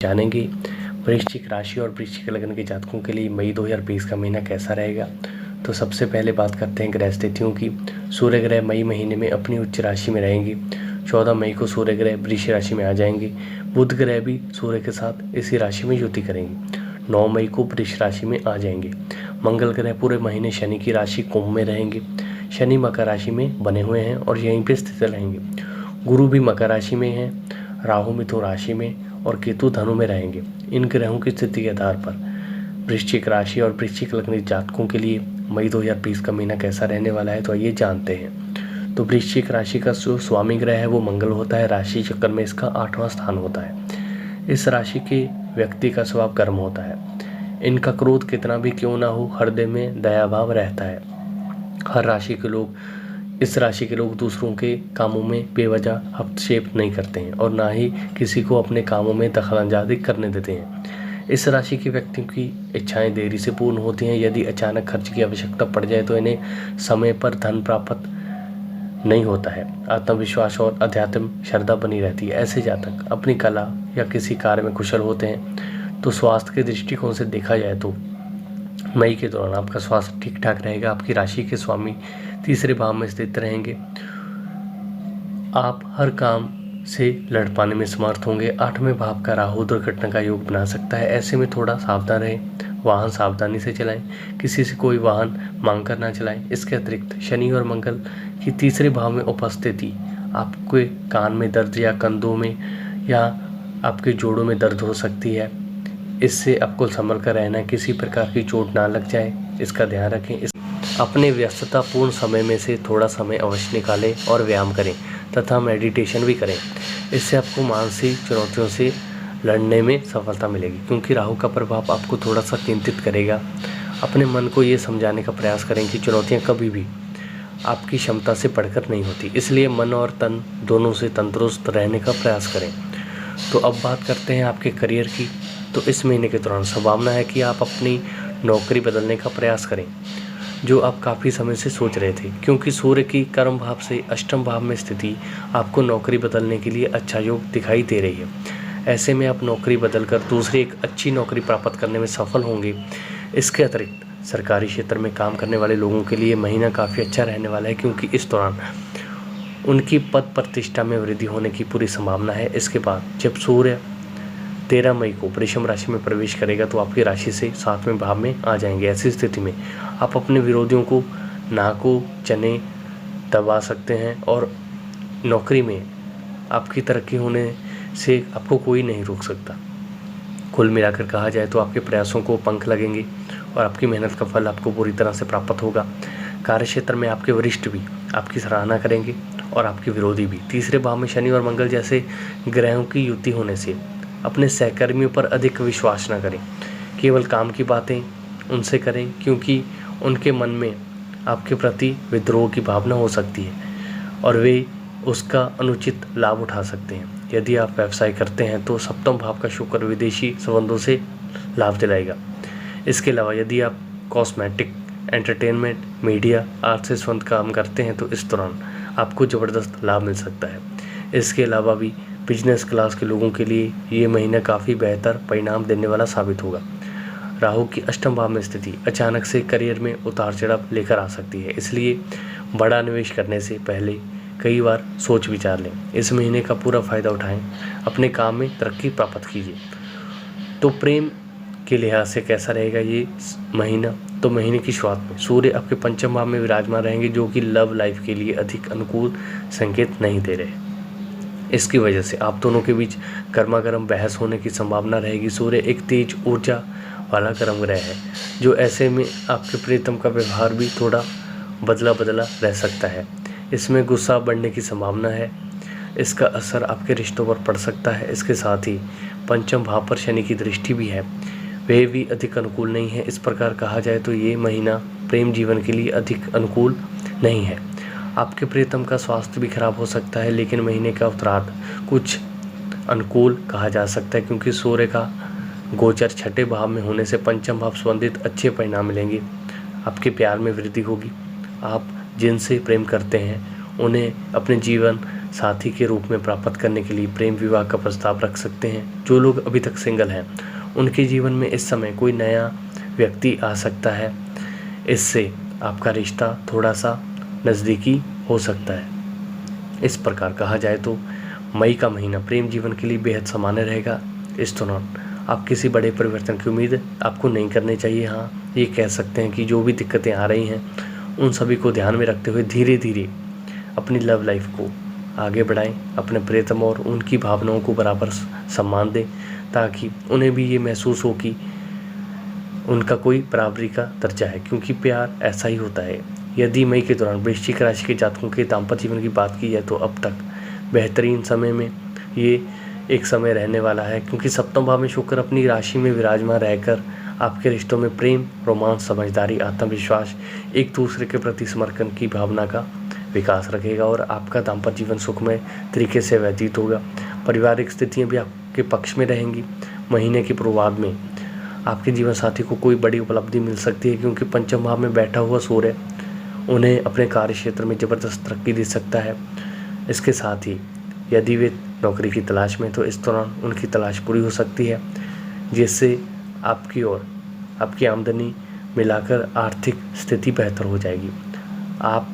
जानेंगे वृश्चिक राशि और वृश्चिक लग्न के जातकों के लिए मई 2020 का महीना कैसा रहेगा। तो सबसे पहले बात करते हैं ग्रह स्थितियों की। सूर्य ग्रह मई महीने में अपनी उच्च राशि में रहेंगे। 14 मई को सूर्य ग्रह वृश्चिक राशि में आ जाएंगे। बुध ग्रह भी सूर्य के साथ इसी राशि में युति करेंगे। 9 मई को वृश्चिक राशि में आ जाएंगे। मंगल ग्रह पूरे महीने शनि की राशि कुंभ में रहेंगे। शनि मकर राशि में बने हुए हैं और यहीं पर स्थित रहेंगे। गुरु भी मकर राशि में है, राहु मिथुन राशि में और केतु धनु में रहेंगे। इन ग्रहों की स्थिति के आधार पर वृश्चिक राशि और वृश्चिक लग्न जातकों के लिए मई 2020 का महीना कैसा रहने वाला है, तो आइए जानते हैं। तो वृश्चिक राशि का जो स्वामी ग्रह है वो मंगल होता है। राशि चक्र में इसका 8वां स्थान होता है। इस राशि के व्यक्ति का स्वभाव गर्म होता है। इनका क्रोध कितना भी क्यों ना हो, हृदय में दया भाव रहता है। इस राशि के लोग दूसरों के कामों में बेवजह हस्तक्षेप नहीं करते हैं और ना ही किसी को अपने कामों में दखलंदाजी करने देते हैं। इस राशि के व्यक्तियों की इच्छाएं देरी से पूर्ण होती हैं। यदि अचानक खर्च की आवश्यकता पड़ जाए तो इन्हें समय पर धन प्राप्त नहीं होता है। आत्मविश्वास और अध्यात्म श्रद्धा बनी रहती है। ऐसे जातक अपनी कला या किसी कार्य में कुशल होते हैं। तो स्वास्थ्य के दृष्टिकोण से देखा जाए तो मई के दौरान आपका स्वास्थ्य ठीक ठाक रहेगा। आपकी राशि के स्वामी तीसरे भाव में स्थित रहेंगे। आप हर काम से लड़ पाने में समर्थ होंगे। 8वें भाव का राहु दुर्घटना का योग बना सकता है। ऐसे में थोड़ा सावधान रहें। वाहन सावधानी से चलाएं। किसी से कोई वाहन मांग कर ना चलाएं। इसके अतिरिक्त शनि और मंगल की तीसरे भाव में उपस्थिति आपके कान में दर्द या कंधों में या आपके जोड़ों में दर्द हो सकती है। इससे आपको संभल कर रहना है। किसी प्रकार की चोट ना लग जाए, इसका ध्यान रखें। अपने व्यस्ततापूर्ण समय में से थोड़ा समय अवश्य निकालें और व्यायाम करें तथा मेडिटेशन भी करें। इससे आपको मानसिक चुनौतियों से लड़ने में सफलता मिलेगी, क्योंकि राहु का प्रभाव आपको थोड़ा सा चिंतित करेगा। अपने मन को ये समझाने का प्रयास करें कि चुनौतियाँ कभी भी आपकी क्षमता से बढ़कर नहीं होती। इसलिए मन और तन दोनों से तंदुरुस्त रहने का प्रयास करें। तो अब बात करते हैं आपके करियर की। तो इस महीने के दौरान संभावना है कि आप अपनी नौकरी बदलने का प्रयास करें, जो आप काफ़ी समय से सोच रहे थे, क्योंकि सूर्य की कर्म भाव से अष्टम भाव में स्थिति आपको नौकरी बदलने के लिए अच्छा योग दिखाई दे रही है। ऐसे में आप नौकरी बदलकर दूसरी एक अच्छी नौकरी प्राप्त करने में सफल होंगे। इसके अतिरिक्त सरकारी क्षेत्र में काम करने वाले लोगों के लिए महीना काफ़ी अच्छा रहने वाला है, क्योंकि इस दौरान उनकी पद प्रतिष्ठा में वृद्धि होने की पूरी संभावना है। इसके बाद जब सूर्य 13 मई को वृषभ राशि में प्रवेश करेगा तो आपकी राशि से 7वें भाव में आ जाएंगे। ऐसी स्थिति में आप अपने विरोधियों को नाको चने दबा सकते हैं और नौकरी में आपकी तरक्की होने से आपको कोई नहीं रोक सकता। कुल मिलाकर कहा जाए तो आपके प्रयासों को पंख लगेंगे और आपकी मेहनत का फल आपको पूरी तरह से प्राप्त होगा। कार्यक्षेत्र में आपके वरिष्ठ भी आपकी सराहना करेंगे और आपके विरोधी भी। तीसरे भाव में शनि और मंगल जैसे ग्रहों की युति होने से अपने सहकर्मियों पर अधिक विश्वास न करें। केवल काम की बातें उनसे करें, क्योंकि उनके मन में आपके प्रति विद्रोह की भावना हो सकती है और वे उसका अनुचित लाभ उठा सकते हैं। यदि आप व्यवसाय करते हैं तो सप्तम भाव का शुक्र विदेशी संबंधों से लाभ दिलाएगा। इसके अलावा यदि आप कॉस्मेटिक, एंटरटेनमेंट, मीडिया आर्ट से संबंधित काम करते हैं तो इस दौरान आपको ज़बरदस्त लाभ मिल सकता है। इसके अलावा भी बिजनेस क्लास के लोगों के लिए ये महीना काफ़ी बेहतर परिणाम देने वाला साबित होगा। राहु की अष्टम भाव में स्थिति अचानक से करियर में उतार चढ़ाव लेकर आ सकती है, इसलिए बड़ा निवेश करने से पहले कई बार सोच विचार लें। इस महीने का पूरा फायदा उठाएं, अपने काम में तरक्की प्राप्त कीजिए। तो प्रेम के लिहाज से कैसा रहेगा ये महीना? तो महीने की शुरुआत में सूर्य आपके पंचम भाव में विराजमान रहेंगे, जो कि लव लाइफ के लिए अधिक अनुकूल संकेत नहीं दे रहे। इसकी वजह से आप दोनों के बीच गर्मा गर्म बहस होने की संभावना रहेगी। सूर्य एक तेज ऊर्जा वाला गर्म ग्रह है, जो ऐसे में आपके प्रियतम का व्यवहार भी थोड़ा बदला बदला रह सकता है। इसमें गुस्सा बढ़ने की संभावना है। इसका असर आपके रिश्तों पर पड़ सकता है। इसके साथ ही पंचम भाव पर शनि की दृष्टि भी है, वह भी अधिक अनुकूल नहीं है। इस प्रकार कहा जाए तो ये महीना प्रेम जीवन के लिए अधिक अनुकूल नहीं है। आपके प्रियतम का स्वास्थ्य भी खराब हो सकता है, लेकिन महीने का उत्तरार्ध कुछ अनुकूल कहा जा सकता है, क्योंकि सूर्य का गोचर छठे भाव में होने से पंचम भाव संबंधित अच्छे परिणाम मिलेंगे। आपके प्यार में वृद्धि होगी। आप जिनसे प्रेम करते हैं उन्हें अपने जीवन साथी के रूप में प्राप्त करने के लिए प्रेम विवाह का प्रस्ताव रख सकते हैं। जो लोग अभी तक सिंगल हैं उनके जीवन में इस समय कोई नया व्यक्ति आ सकता है। इससे आपका रिश्ता थोड़ा सा नज़दीकी हो सकता है। इस प्रकार कहा जाए तो मई का महीना प्रेम जीवन के लिए बेहद सामान्य रहेगा। इस दौरान आप किसी बड़े परिवर्तन की उम्मीद आपको नहीं करनी चाहिए। हाँ, ये कह सकते हैं कि जो भी दिक्कतें आ रही हैं उन सभी को ध्यान में रखते हुए धीरे धीरे अपनी लव लाइफ को आगे बढ़ाएं। अपने प्रियतम और उनकी भावनाओं को बराबर सम्मान दें, ताकि उन्हें भी ये महसूस हो कि उनका कोई बराबरी का दर्जा है, क्योंकि प्यार ऐसा ही होता है। यदि मई के दौरान वृश्चिक राशि के जातकों के दाम्पत्य जीवन की बात की जाए तो अब तक बेहतरीन समय में ये एक समय रहने वाला है, क्योंकि सप्तम भाव में शुक्र अपनी राशि में विराजमान रहकर आपके रिश्तों में प्रेम, रोमांस, समझदारी, आत्मविश्वास, एक दूसरे के प्रति समर्पण की भावना का विकास रखेगा और आपका दाम्पत्य जीवन सुखमय तरीके से व्यतीत होगा। पारिवारिक स्थितियाँ भी आपके पक्ष में रहेंगी। महीने के पूर्वार्ध में आपके जीवन साथी को कोई बड़ी उपलब्धि मिल सकती है, क्योंकि पंचम भाव में बैठा हुआ सूर्य उन्हें अपने कार्य क्षेत्र में ज़बरदस्त तरक्की दे सकता है। इसके साथ ही यदि वे नौकरी की तलाश में तो इस दौरान उनकी तलाश पूरी हो सकती है, जिससे आपकी और आपकी आमदनी मिलाकर आर्थिक स्थिति बेहतर हो जाएगी। आप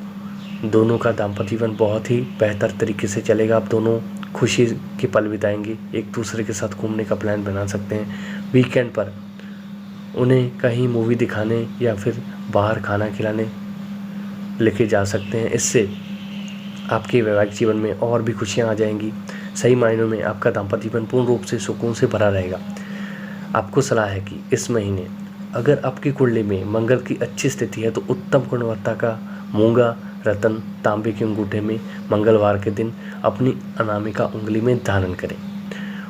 दोनों का दाम्पत्य जीवन बहुत ही बेहतर तरीके से चलेगा। आप दोनों खुशी के पल बिताएंगे, एक दूसरे के साथ घूमने का प्लान बना सकते हैं। वीकेंड पर उन्हें कहीं मूवी दिखाने या फिर बाहर खाना खिलाने लेके जा सकते हैं। इससे आपके वैवाहिक जीवन में और भी खुशियाँ आ जाएंगी। सही मायनों में आपका दाम्पत्य जीवन पूर्ण रूप से सुकून से भरा रहेगा। आपको सलाह है कि इस महीने अगर आपकी कुंडली में मंगल की अच्छी स्थिति है तो उत्तम गुणवत्ता का मूंगा रत्न तांबे के अंगूठे में मंगलवार के दिन अपनी अनामिका उंगली में धारण करें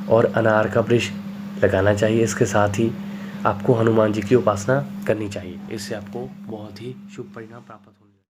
और अनार का वृक्ष लगाना चाहिए। इसके साथ ही आपको हनुमान जी की उपासना करनी चाहिए। इससे आपको बहुत ही शुभ परिणाम प्राप्त